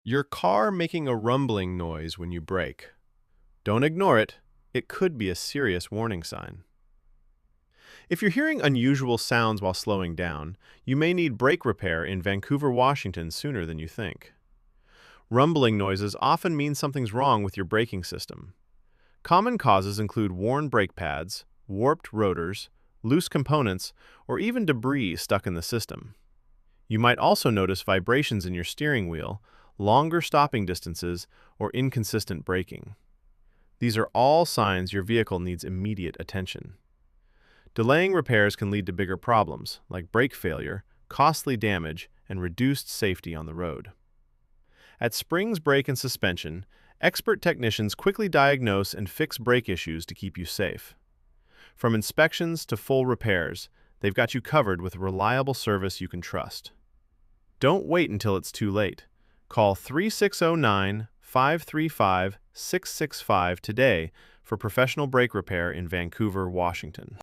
Your car making a rumbling noise when you brake. Don't ignore it. It could be a serious warning sign. If you're hearing unusual sounds while slowing down, you may need brake repair in Vancouver, Washington sooner than you think. Rumbling noises often mean something's wrong with your braking system. Common causes include worn brake pads, warped rotors, loose components, or even debris stuck in the system. You might also notice vibrations in your steering wheel, longer stopping distances, or inconsistent braking. These are all signs your vehicle needs immediate attention. Delaying repairs can lead to bigger problems, like brake failure, costly damage, and reduced safety on the road. At Springs Brake and Suspension, expert technicians quickly diagnose and fix brake issues to keep you safe. From inspections to full repairs, they've got you covered with reliable service you can trust. Don't wait until it's too late. Call 3609-535-665 today for professional brake repair in Vancouver, Washington.